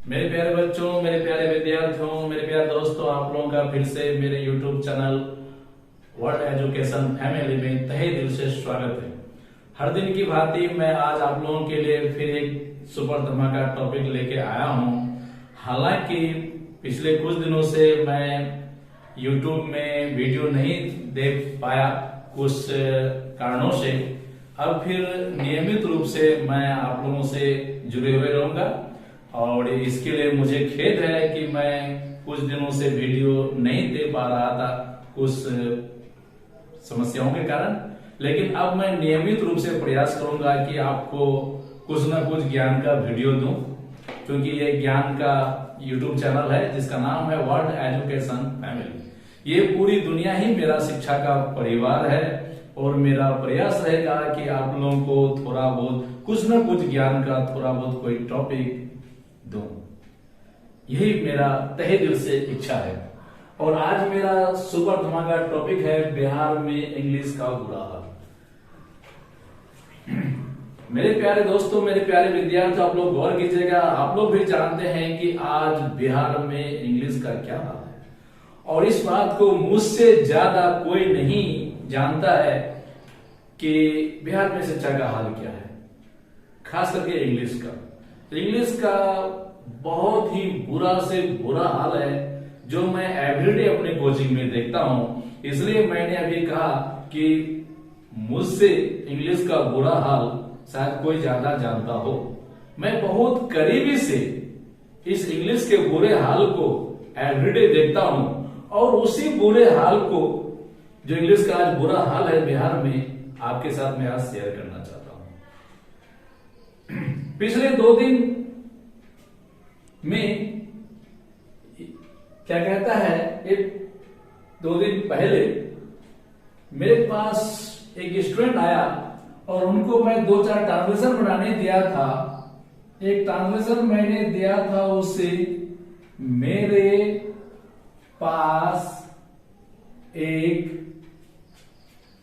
मेरे प्यारे बच्चों, मेरे प्यारे विद्यार्थियों, मेरे प्यारे दोस्तों, आप लोगों का फिर से मेरे YouTube channel world education family में तहे दिल से स्वागत है। हर दिन की भांति मैं आज आप लोगों के लिए फिर एक सुपर धमाका टॉपिक लेके आया हूं। हालांकि पिछले कुछ दिनों से मैं YouTube में वीडियो नहीं देख पाया कुछ कारणों से। अब फिर नियमित रूप से मैं आप लोगों से जुड़े हुए रहूंगा और इसके लिए मुझे खेद है कि मैं कुछ दिनों से वीडियो नहीं दे पा रहा था कुछ समस्याओं के कारण। लेकिन अब मैं नियमित रूप से प्रयास करूंगा कि आपको कुछ ना कुछ ज्ञान का वीडियो दूं, क्योंकि ये ज्ञान का YouTube चैनल है जिसका नाम है वर्ल्ड एजुकेशन फैमिली। ये पूरी दुनिया ही मेरा शिक्षा का परिवार है और मेरा प्रयास रहेगा कि आप लोगों को थोड़ा बहुत कुछ ना कुछ ज्ञान का थोड़ा बहुत कोई टॉपिक दूं। यही मेरा तहे दिल से इच्छा है। और आज मेरा सुपर धमाका टॉपिक है बिहार में इंग्लिश का बुरा हाल। मेरे प्यारे दोस्तों, मेरे प्यारे विद्यार्थी, आप लोग गौर कीजिएगा। आप लोग भी जानते हैं कि आज बिहार में इंग्लिश का क्या हाल है और इस बात को मुझसे ज्यादा कोई नहीं जानता है कि बिहार में शिक्षा का हाल क्या है, खास करके इंग्लिश का। इंग्लिश का बहुत ही बुरा से बुरा हाल है जो मैं एवरीडे अपने कोचिंग में देखता हूं। इसलिए मैंने अभी कहा कि मुझसे इंग्लिश का बुरा हाल शायद कोई ज्यादा जानता हो। मैं बहुत करीबी से इस इंग्लिश के बुरे हाल को एवरीडे देखता हूं और उसी बुरे हाल को, जो इंग्लिश का आज बुरा हाल है बिहार में, आपके साथ मैं आज शेयर करना चाहता हूं। पिछले 2 दिन में क्या कहता है, एक 2 दिन पहले मेरे पास एक स्टूडेंट आया और उनको मैं 2-4 ट्रांसलेशन बनाने दिया था। एक ट्रांसलेशन मैंने दिया था उसे, मेरे पास एक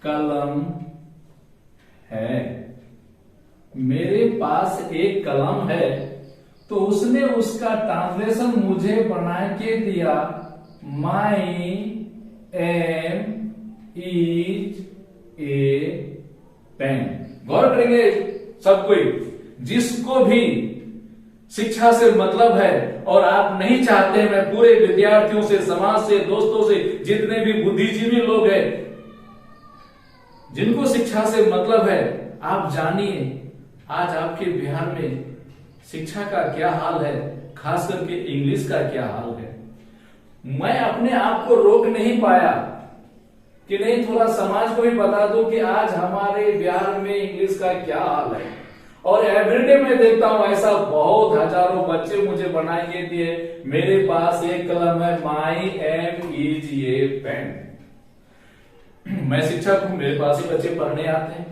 कलम है। मेरे पास एक कलम है तो उसने उसका ट्रांसलेशन मुझे बना के दिया, माई एम इज ए पेन। गौर करेंगे सब कोई, जिसको भी शिक्षा से मतलब है और आप नहीं चाहते, मैं पूरे विद्यार्थियों से, समाज से, दोस्तों से, जितने भी बुद्धिजीवी लोग हैं जिनको शिक्षा से मतलब है, आप जानिए आज आपके बिहार में शिक्षा का क्या हाल है, खास करके इंग्लिश का क्या हाल है। मैं अपने आप को रोक नहीं पाया कि नहीं थोड़ा समाज को भी बता दूं कि आज हमारे बिहार में इंग्लिश का क्या हाल है। और एवरीडे मैं देखता हूं ऐसा बहुत हजारों बच्चे मुझे बनाएंगे दिए, मेरे पास एक कलम है, माई एम इज ए पेन। मैं शिक्षक हूं, मेरे पास ही बच्चे पढ़ने आते हैं,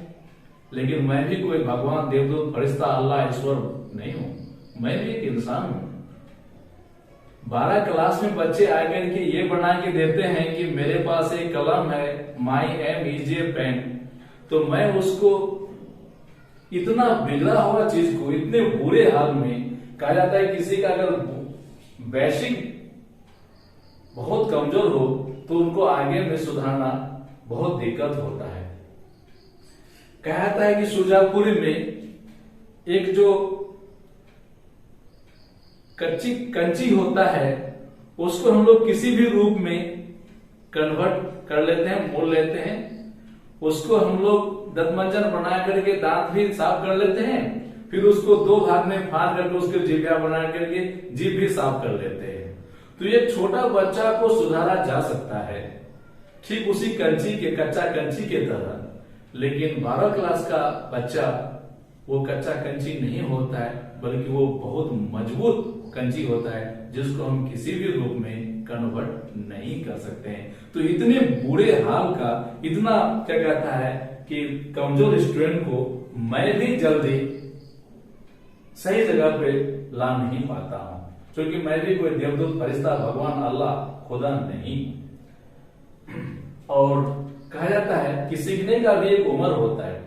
लेकिन मैं भी कोई भगवान, देवदूत, फरिश्ता, अल्लाह, ईश्वर नहीं हूं। मैं भी एक इंसान हूं। 12 क्लास में बच्चे आकर के ये बना के देते हैं कि मेरे पास एक कलम है, माई एम इज ए पेन, तो मैं उसको इतना बिगड़ा हुआ चीज को, इतने बुरे हाल में, कहा जाता है किसी का अगर बेसिक बहुत कमजोर हो तो उनको आगे में सुधारना बहुत दिक्कत होता है। कहा जाता है कि सुजापुरी में एक जो कंची होता है उसको हम लोग किसी भी रूप में कन्वर्ट कर लेते हैं, मोड़ लेते हैं। उसको हम लोग दंतमंजन बना करके दांत भी साफ कर लेते हैं, फिर उसको 2 भाग में फाड़ करके उसके जीभा बना करके जीभ भी साफ कर लेते हैं। तो ये छोटा बच्चा को सुधारा जा सकता है ठीक उसी कंची के, कच्चा कंची के तरह। लेकिन 12 क्लास का बच्चा वो कच्चा कंची नहीं होता है, बल्कि वो बहुत मजबूत कंची होता है जिसको हम किसी भी रूप में कन्वर्ट नहीं कर सकते हैं। तो इतने बुरे हाल का, इतना क्या कहता है कि कमजोर स्टूडेंट को मैं भी जल्दी सही जगह पे ला नहीं पाता हूं, क्योंकि मैं भी कोई देवदूत, फरिश्ता, भगवान, अल्लाह, खुदा नहीं। और कहा जाता है कि सीखने का भी एक उम्र होता है।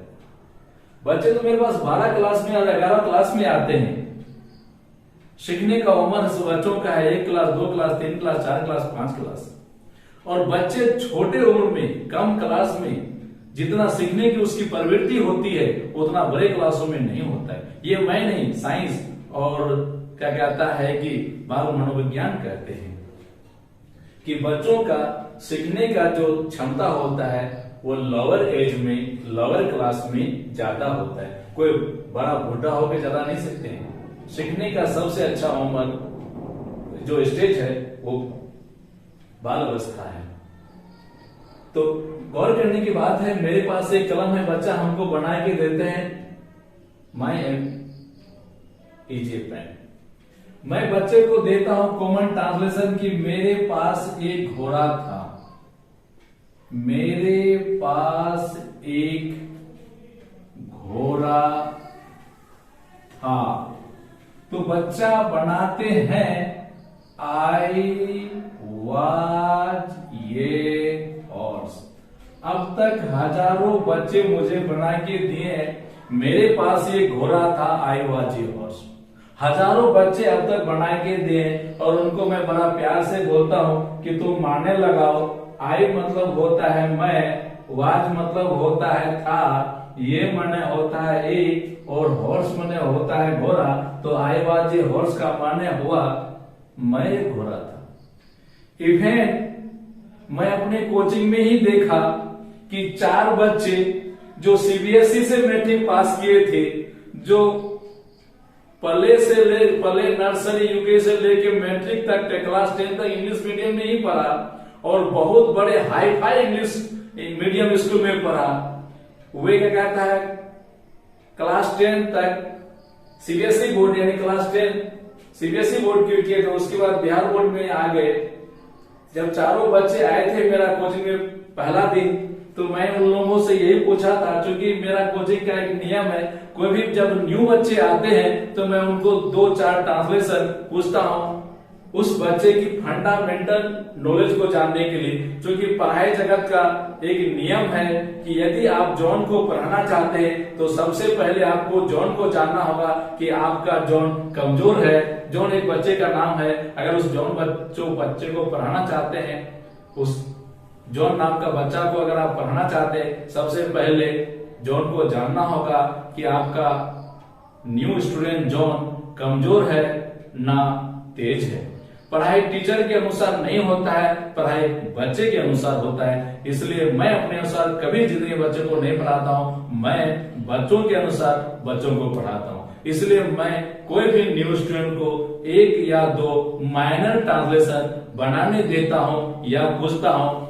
बच्चे तो मेरे पास 12 क्लास में या 11 क्लास में आते हैं, सीखने का उम्र बच्चों का है 1 class, 2 class, 3 class, 4 class, 5 class. और बच्चे छोटे उम्र में, कम क्लास में जितना सीखने की उसकी प्रवृत्ति होती है उतना बड़े क्लासों में नहीं होता है। ये मैं नहीं, साइंस और क्या कहता है कि बाल मनोविज्ञान कहते हैं कि बच्चों का सीखने का जो क्षमता होता है वो लोअर एज में, लोअर क्लास में ज्यादा होता है। कोई बड़ा बुढ़ा होकर ज्यादा नहीं सीखते हैं। सीखने का सबसे अच्छा उम्र जो स्टेज है वो बाल अवस्था है। तो गौर करने की बात है, मेरे पास एक कलम है, बच्चा हमको बना के देते हैं माई एम इजी पेन। मैं बच्चे को देता हूं कॉमन ट्रांसलेशन कि मेरे पास एक घोड़ा था, मेरे पास एक घोड़ा था। तो बच्चा बनाते हैं आई वाज ये हॉर्स। अब तक हजारों बच्चे मुझे बना के दिए हैं, मेरे पास ये घोड़ा था, आई वाज ये हॉर्स। हजारों बच्चे अब तक बना के दिए और उनको मैं बड़ा प्यार से बोलता हूं कि तुम मानने लगाओ। आई मतलब होता है मैं, वाज मतलब होता है था, ये माने होता है एक, और हॉर्स माने होता है घोड़ा। तो आई वाज ये हॉर्स का माने हुआ मैं एक घोड़ा था। इवेंट मैं अपने कोचिंग में ही देखा कि 4 बच्चे जो सीबीएसई से मैट्रिक पास किए थे, जो पले नर्सरी यूके से लेके मैट्रिक तक क्लास 10 तक इंग्लिश मीडियम में ही पढ़ा और बहुत बड़े hi fi English medium school में पढ़ा। वे क्या कहता है क्लास 10 तक सीबीएसई बोर्ड यानी क्लास 10 सीबीएसई बोर्ड के किए, तो उसके बाद बिहार बोर्ड में आ गए। जब चारों बच्चे आए थे मेरा कोचिंग में पहला दिन, तो मैं उन लोगों से यही पूछा था, क्योंकि मेरा कोचिंग का एक नियम है, कोई भी जब न्यू बच्चे आते हैं तो मैं उनको 2-4 ट्रांसलेशन पूछता हूं उस बच्चे की फंडामेंटल नॉलेज को जानने के लिए। क्योंकि पढ़ाई जगत का एक नियम है कि यदि आप जॉन को पढ़ाना चाहते हैं तो सबसे पहले आपको जॉन को जानना होगा कि आपका जॉन कमजोर है। जॉन एक बच्चे का नाम है। अगर उस जॉन बच्चे को पढ़ाना चाहते हैं, उस जॉन नाम का बच्चा को अगर आप पढ़ाना चाहते हैं, सबसे पहले जॉन को जानना होगा कि आपका न्यू स्टूडेंट जॉन कमजोर है ना तेज है। पढ़ाई टीचर के अनुसार नहीं होता है, पढ़ाई बच्चे के अनुसार होता है। इसलिए मैं अपने अनुसार कभी जिंदगी बच्चे को नहीं पढ़ाता हूं, मैं बच्चों के अनुसार बच्चों को पढ़ाता हूं। इसलिए मैं कोई भी न्यू स्टूडेंट को 1 या 2 माइनर ट्रांसलेशन बनाने देता हूं या पूछता हूं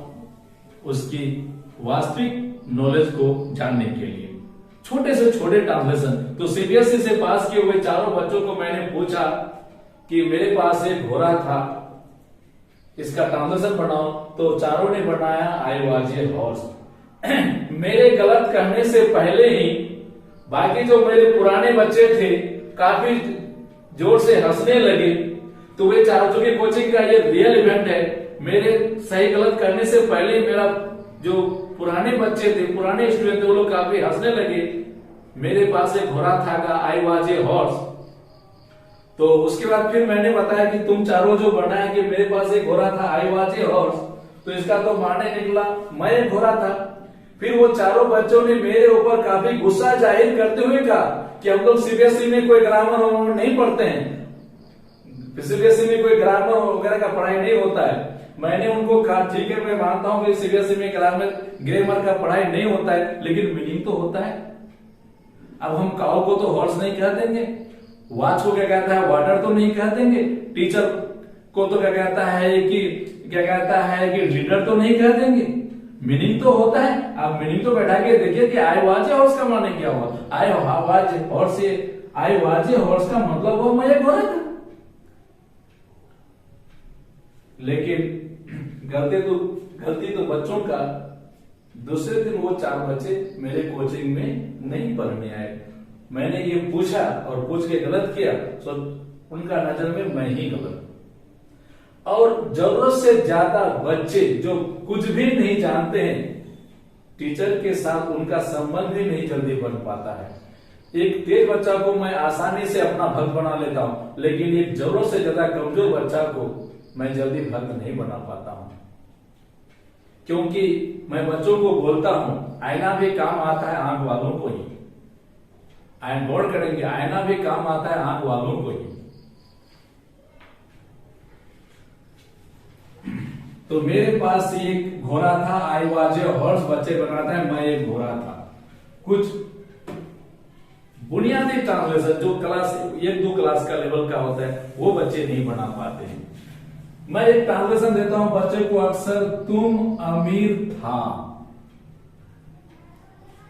उसकी वास्तविक नॉलेज को जानने के लिए। छोटे से छोटे ट्रांसलेशन। तो सीबीएसई से पास किए हुए चारों बच्चों को मैंने पूछा कि मेरे पास एक घोड़ा था, इसका ट्रांसलेशन बनाओ। तो चारों ने बनाया आई वाज ए हॉर्स। मेरे गलत कहने से पहले ही बाकी जो मेरे पुराने बच्चे थे काफी जोर से हंसने लगे। तो वे चारों, चूंकि कोचिंग का ये रियल इवेंट है, मेरे सही गलत करने से पहले मेरा जो पुराने बच्चे थे, पुराने स्टूडेंट थे, वो लोग काफी हंसने लगे। मेरे पास एक घोड़ा था का आई वाज ए हॉर्स। तो उसके बाद फिर मैंने बताया कि तुम चारों जो बनाया कि मेरे पास एक घोड़ा था आई वाज ए हॉर्स, तो इसका तो माने निकला मैं एक घोड़ा था। फिर वो चारों बच्चों ने मेरे ऊपर काफी गुस्सा जाहिर करते हुए कहा कि हम लोग सीबीएसई में कोई ग्रामर नहीं पढ़ते हैं, सीबीएसई में कोई ग्रामर वगैरह का पढ़ाई नहीं होता है। मैंने उनको कहा ठीक है, मैं मानता हूं कि सीबीएसई में ग्रामर का पढ़ाई नहीं होता है, लेकिन मीनिंग तो होता है। अब हम काऊ को तो हॉर्स नहीं कह देंगे, वॉच को क्या कहता है वाटर तो नहीं कह देंगे, टीचर को तो क्या कहता है कि रीडर तो नहीं कह देंगे। मीनिंग तो होता है। आप मीनिंग तो बैठा के देखिए कि आई वाज ए हॉर्स का माने क्या हुआ। आई वाज ए हॉर्स का मतलब वो मैं एक घोड़ा था। लेकिन गलती तो बच्चों का। दूसरे दिन वो 4 बच्चे मेरे कोचिंग में नहीं पढ़ने आए। मैंने ये पूछा और पूछ के गलत किया, तो उनका नजर में मैं ही गलत। और जरूरत से ज्यादा बच्चे जो कुछ भी नहीं जानते हैं, टीचर के साथ उनका संबंध भी नहीं जल्दी बन पाता है। एक तेज बच्चा को मैं आसानी से अपना भक्त बना लेता हूं, लेकिन एक जरूरत से ज्यादा कमजोर बच्चा को मैं जल्दी भक्त नहीं बना पाता हूं। क्योंकि मैं बच्चों को बोलता हूं आईना भी काम आता है आंख वालों को ही। गौर करेंगे, आईना भी काम आता है आंख वालों को ही। तो मेरे पास एक घोड़ा था, आई वाज ए हॉर्स, बच्चे बनाता है मैं एक घोड़ा था। कुछ बुनियादी ट्रांसलेशन जो क्लास 1-2 क्लास का लेवल का होता है वो बच्चे नहीं बना पाते हैं। मैं एक ट्रांसलेशन देता हूं बच्चे को अक्सर, तुम अमीर था,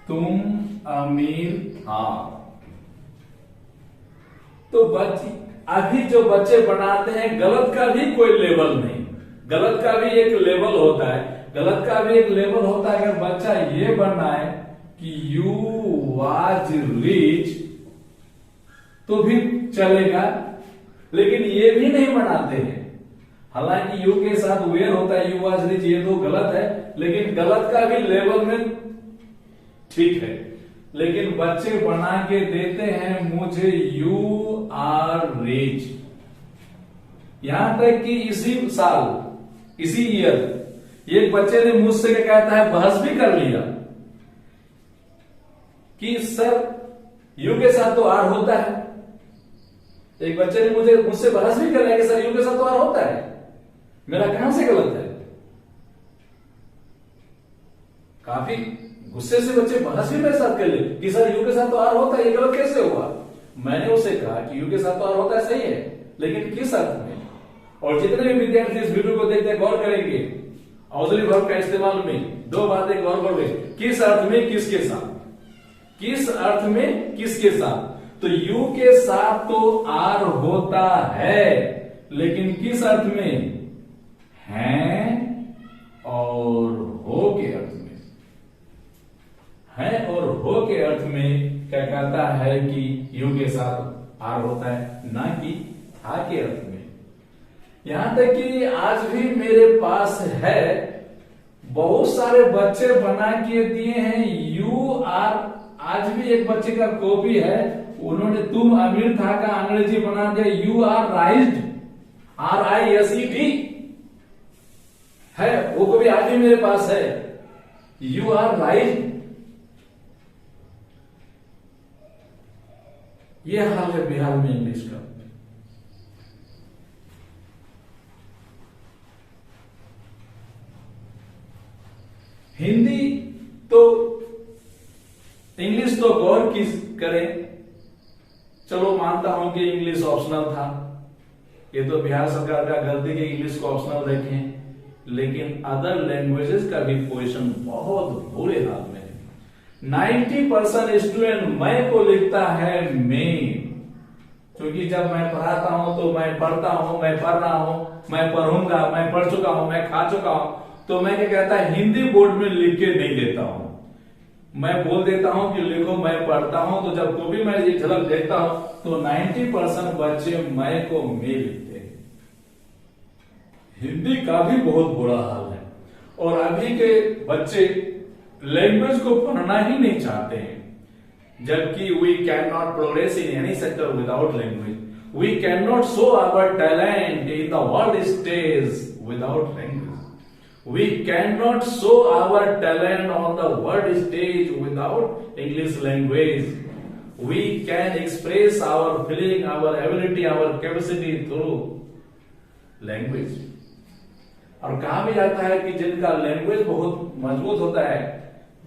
तुम अमीर था। तो बच्चे अभी जो बच्चे बनाते हैं गलत का भी कोई लेवल नहीं, गलत का भी एक लेवल होता है, गलत का भी एक लेवल होता है। अगर बच्चा ये बनाए कि यू वाज रिच तो भी चलेगा, लेकिन ये भी नहीं बनाते हैं। हालांकि यू के साथ वेयर होता है, यू वाज रिच, ये तो गलत है, लेकिन गलत का भी लेवल में ठीक है। लेकिन बच्चे बना के देते हैं मुझे यू आर रिच। यहां तक कि इसी साल, इसी ईयर एक बच्चे ने मुझसे क्या कहता है, बहस भी कर लिया कि सर यू के साथ तो आर होता है। एक बच्चे ने मुझसे बहस भी कर लिया कि सर यू के साथ तो आर होता है, मेरा कहां से गलत है। काफी गुस्से से बच्चे बहस भी मेरे साथ कर ले कि सर यू के साथ तो आर होता है, ये गलत कैसे हुआ। मैंने उसे कहा कि यू के साथ तो आर होता है, सही है, लेकिन किस अर्थ में। और जितने भी विद्यार्थी इस वीडियो को देखते गौर करेंगे, ऑक्सिलरी वर्ब का इस्तेमाल में 2 बातें गौर करोगे, किस अर्थ में किसके साथ, किस अर्थ में किसके साथ। तो यू के साथ तो आर होता है, लेकिन किस अर्थ में, है और हो के अर्थ में। है और हो के अर्थ में क्या कहता है कि यू के साथ आर होता है, ना कि था के अर्थ में। यहां तक कि आज भी मेरे पास है, बहुत सारे बच्चे बना के दिए हैं यू आर। आज भी एक बच्चे का कॉपी है, उन्होंने तुम अमीर था का अंग्रेजी बना दिया यू आर राइज्ड, RISED है, वो कॉपी आज भी मेरे पास है, यू आर राइज्ड। यह हाल है बिहार में इंग्लिश का। हिंदी तो, इंग्लिश तो गौर किस करें, चलो मानता हूं कि इंग्लिश ऑप्शनल था, ये तो बिहार सरकार का गलती कि इंग्लिश को ऑप्शनल रखें, लेकिन अदर लैंग्वेजेस का भी पोजीशन बहुत बुरे हाल में है। 90% स्टूडेंट मैं को लिखता है मैं, क्योंकि जब मैं पढ़ाता हूं तो मैं पढ़ता हूं, मैं पढ़ रहा हूं, मैं पढ़ूंगा, मैं पढ़ चुका हूं, मैं खा चुका हूं, तो मैं क्या कहता है हिंदी बोर्ड में लिख के नहीं देता हूं, मैं बोल देता हूं कि लिखो मैं पढ़ता हूं। तो जब कभी मैं ये झलक देखता हूं तो 90% बच्चे मैं को मैं लिखते हैं। हिंदी का भी बहुत बुरा हाल है, और अभी के बच्चे लैंग्वेज को पढ़ना ही नहीं चाहते हैं, जबकि we can not progress in any sector without language, we can not show our talent in the world stage without language, we cannot show our talent on the world stage without English language. We can express our feeling, our ability, our capacity through language. और कहा भी जाता है कि जिनका language बहुत मजबूत होता है,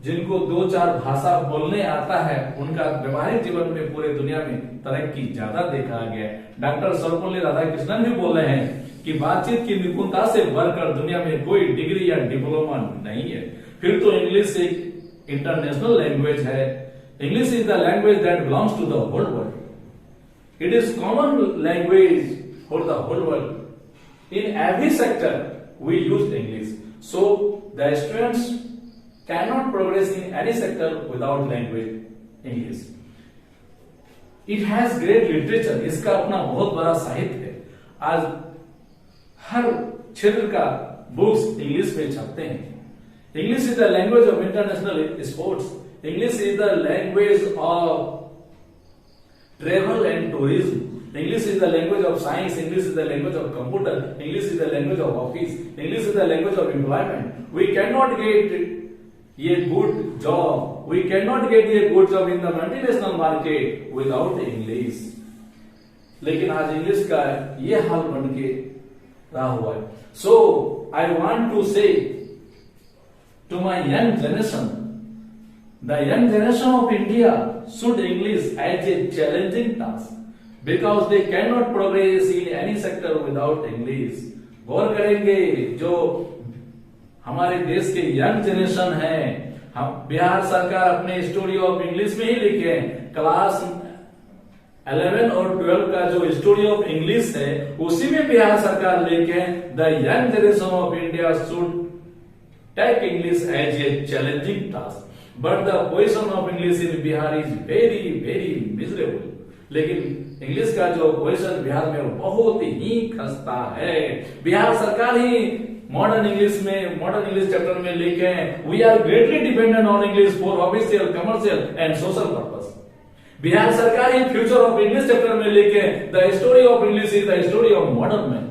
जिनको 2-4 भाषा बोलने आता है, उनका व्यवहारिक जीवन में पूरे दुनिया में तरक्की ज्यादा देखा गया है। डॉक्टर सर्वपल्ली राधाकृष्णन भी बोल रहे हैं कि बातचीत की निपुणता से बढ़कर दुनिया में कोई डिग्री या डिप्लोमा नहीं है। फिर तो इंग्लिश एक इंटरनेशनल लैंग्वेज है। English is the language that belongs to the whole world. It is common language for the whole world. In every sector we use English, so the students cannot progress in any sector without language English. It has great literature. इसका अपना बहुत बड़ा साहित्य है। आज हर क्षेत्र का books English में छपते हैं। English is the language of international sports. English is the language of travel and tourism. English is the language of science. English is the language of computer. English is the language of office. English is the language of employment. We cannot get a good job. We cannot get a good job in the multinational market without English. लेकिन आज English का ये हाल बन के रहा हुआ है. So I want to say to my young generation, the young generation of India should English as a challenging task because they cannot progress in any sector without English. गौर करेंगे जो हमारे देश के यंग जनरेशन है, हम बिहार सरकार अपने story of English में ही लिखे हैं. क्लास 11 और 12 का जो स्टोरी ऑफ इंग्लिश है उसी में बिहार सरकार लेके the young generation of India should take English as a challenging task. But the position of English in Bihar is very very miserable. लेकिन इंग्लिश का जो पोजीशन बिहार में बहुत ही खस्ता है. बिहार सरकार ही मॉडर्न इंग्लिश चैप्टर में लिखे हैं we are greatly dependent on English for official, commercial and social purpose. Bihar सरकार ही फ्यूचर ऑफ इंग्लिश चैप्टर में लिखे the story of English is the story of modern man.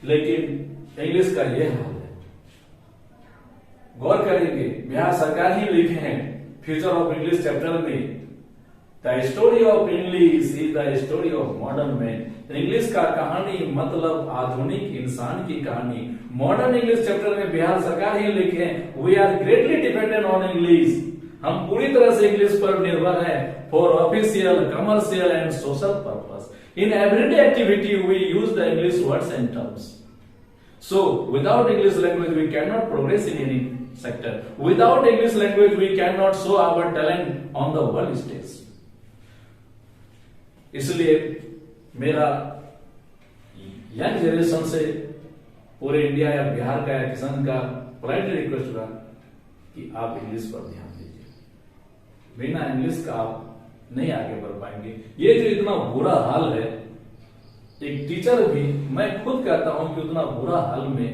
लेकिन इंग्लिश का यह हाल है. गौर करेंगे बिहार सरकार ही लिखे हैं फ्यूचर ऑफ इंग्लिश चैप्टर में the story of English is the story of modern man. English का कहानी मतलब आधुनिक इंसान की कहानी. मॉडर्न इंग्लिश चैप्टर में बिहार सरकार ही लिखे we are greatly dependent on English. हम पूरी तरह से इंग्लिश पर निर्भर हैं for official, commercial and social purpose. In everyday activity we use the English words and terms. So without English language we can not progress in any sector. Without English language, we cannot show our talent on the world stage. इसलिए मेरा young generation से पूरे India या बिहार का या किसान का politely request होगा कि आप इंग्लिश पर ध्यान दीजिए. बिना इंग्लिश का आप नहीं आगे बढ़ पाएंगे. ये जो इतना बुरा हाल है, एक टीचर भी, मैं खुद कहता हूं कि उतना बुरा हाल में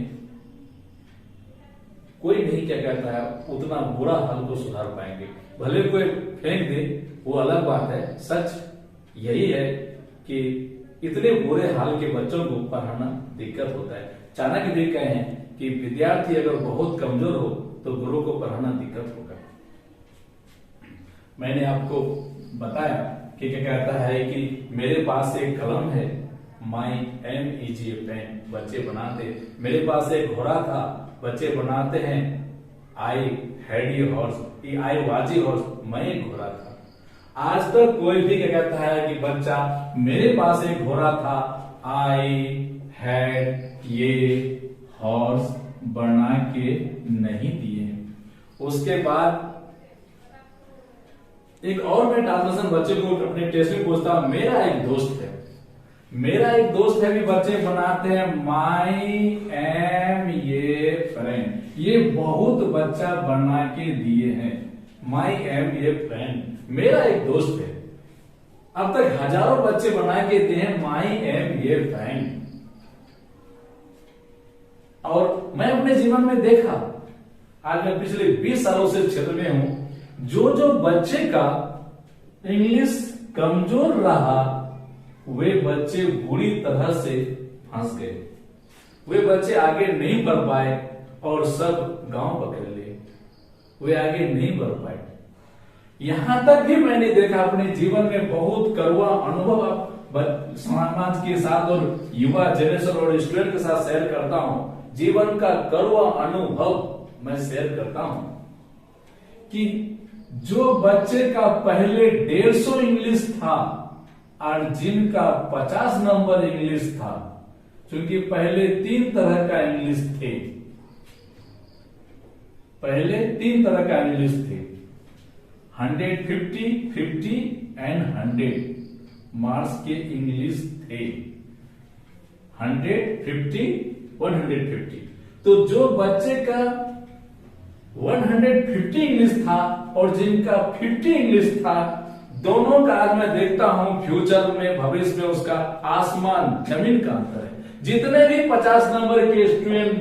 कोई नहीं क्या कहता है उतना बुरा हाल को सुधार पाएंगे. भले कोई फेंक दे वो अलग बात है. सच यही है कि इतने बुरे हाल के बच्चों को पढ़ाना दिक्कत होता है. चाणक्य भी कहे हैं कि विद्यार्थी अगर बहुत कमजोर हो तो गुरु को पढ़ाना दिक्कत होगा. मैंने आपको बताया कि क्या कहता है कि मेरे पास एक कलम है, माई एम इज ए पेन, बच्चे बनाते. मेरे पास एक घोड़ा था, बच्चे बनाते हैं. I had a horse, I was a horse, मैं एक घोड़ा था. आज तक कोई भी क्या कहता है कि बच्चा मेरे पास एक घोड़ा था, आई हैड ये हॉर्स बना के नहीं दिए. उसके बाद एक और मैं ट्रांसलेशन बच्चे को अपने टेस्ट में पूछता, मेरा एक दोस्त है भी बच्चे बनाते हैं माई एम ये फ्रेंड. ये बहुत बच्चा बना के दिए हैं माई एम ये फ्रेंड, मेरा एक दोस्त है. अब तक हजारों बच्चे बना के दिए हैं माई एम ये फ्रेंड. और मैं अपने जीवन में देखा, आज मैं पिछले 20 सालों से क्षेत्र में हूं, जो बच्चे का इंग्लिश कमजोर रहा वे बच्चे बुरी तरह से फंस गए. वे बच्चे आगे नहीं बढ़ पाए और सब गांव पकड़ लिए. वे आगे नहीं बढ़ पाए. यहां तक भी मैंने देखा अपने जीवन में बहुत कड़वा अनुभव समाज के साथ और युवा जनरेशन और स्टूडेंट के साथ शेयर करता हूं. जीवन का कड़वा अनुभव मैं शेयर करता हूं कि जो बच्चे का पहले 150 इंग्लिश था और जिनका 50 नंबर इंग्लिश था, क्योंकि पहले 3 तरह का इंग्लिश थे. पहले 3 तरह का इंग्लिश थे, 150, 50 एंड 100 मार्क्स के इंग्लिश थे. 100, 50, 150. तो जो बच्चे का 150 इंग्लिश था और जिनका 50 इंग्लिश था, दोनों का आज मैं देखता हूं फ्यूचर में, भविष्य में उसका आसमान जमीन का अंतर है. जितने भी 50 नंबर के स्टूडेंट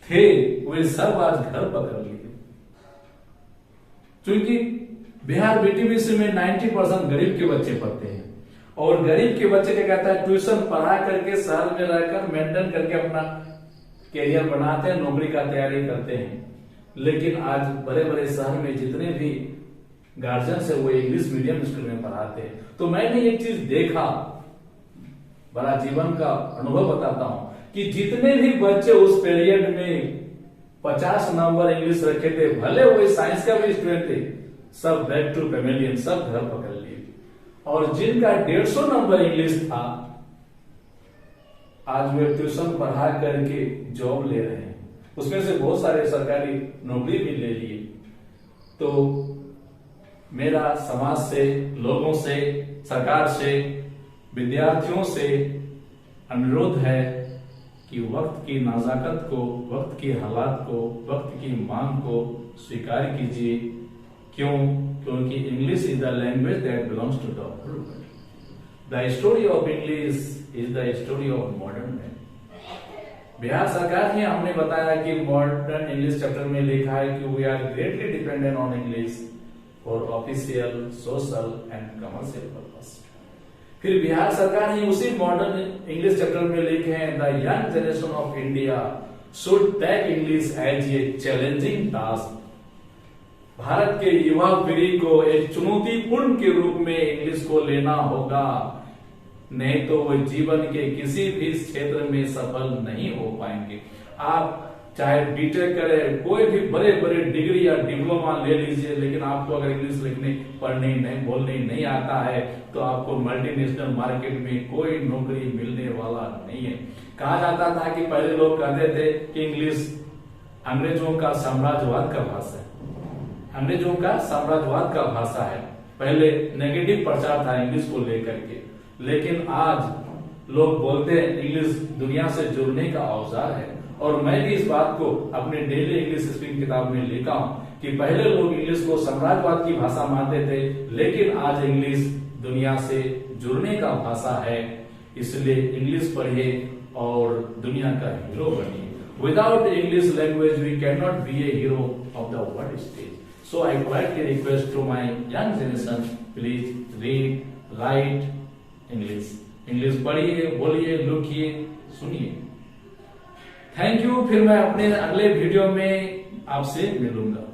थे वे सब आज घर पकड़ लिए, क्योंकि बिहार बीटीबीसी में 90% गरीब के बच्चे पढ़ते हैं और गरीब के बच्चे क्या कहता है, ट्यूशन पढ़ा करके शहर में रहकर मेंटेन करके अपना कैरियर बनाते हैं, नौकरी का तैयारी करते हैं। लेकिन आज बड़े बड़े शहर में जितने भी गार्जियन है वो इंग्लिश मीडियम स्कूल में पढ़ाते हैं। तो मैंने एक चीज देखा, बड़ा जीवन का अनुभव बताता हूं कि जितने भी बच्चे उस पीरियड में 50 नंबर इंग्लिश रखे थे, भले वो साइंस का भी स्टूडेंट थे, सब बैक टू फैमिलियन, सब घर पकड़ लिए। और जिनका 150 नंबर इंग्लिश था, आज वे ट्यूशन पढ़ा करके जॉब ले रहे हैं। उसमें से बहुत सारे सरकारी नौकरी भी ले लिए। तो मेरा समाज से, लोगों से, सरकार से, विद्यार्थियों से अनुरोध है कि वक्त की नाजाकत को, वक्त की हालात को, वक्त की मांग को स्वीकार कीजिए। क्यों? क्योंकि English is the language that belongs to the world. The story of English is the story of modern man. Bihar सरकार ने हमने बताया कि मॉडर्न इंग्लिश चैप्टर में लिखा है कि we are greatly dependent on English for official, social and commercial purpose. फिर बिहार सरकार ने उसी मॉडर्न इंग्लिश चैप्टर में लिखे हैं, the young generation of India should take English as a challenging task. Bharat के युवा पीढ़ी को एक चुनौतीपूर्ण के रूप में इंग्लिश को लेना होगा, नहीं तो वो जीवन के किसी भी क्षेत्र में सफल नहीं हो पाएंगे। आप चाहे बीटेक करें, कोई भी बड़े बड़े डिग्री या डिप्लोमा ले लीजिए, लेकिन आपको अगर इंग्लिश लिखने, पढ़ने, नहीं बोलने नहीं आता है तो आपको मल्टीनेशनल मार्केट में कोई नौकरी मिलने वाला नहीं है। कहा जाता था कि पहले लोग कहते थे कि इंग्लिश अंग्रेजों का साम्राज्यवाद का भाषा है, अंग्रेजों का साम्राज्यवाद का भाषा है। पहले नेगेटिव प्रचार था इंग्लिश को लेकर के, लेकिन आज लोग बोलते हैं इंग्लिश दुनिया से जुड़ने का औजार है। और मैं भी इस बात को अपने डेली इंग्लिश स्पीकिंग किताब में लिखा हूं कि पहले लोग इंग्लिश को साम्राज्यवाद की भाषा मानते थे, लेकिन आज इंग्लिश दुनिया से जुड़ने का भाषा है। इसलिए इंग्लिश पढ़िए और दुनिया का हीरो बनिए। Without English language we can not be a hero of the world stage. So I politely request to my young generation, please read, write English. English पढ़िए, बोलिए, लिखिए, सुनिए। Thank you. फिर मैं अपने अगले वीडियो में आपसे मिलूंगा।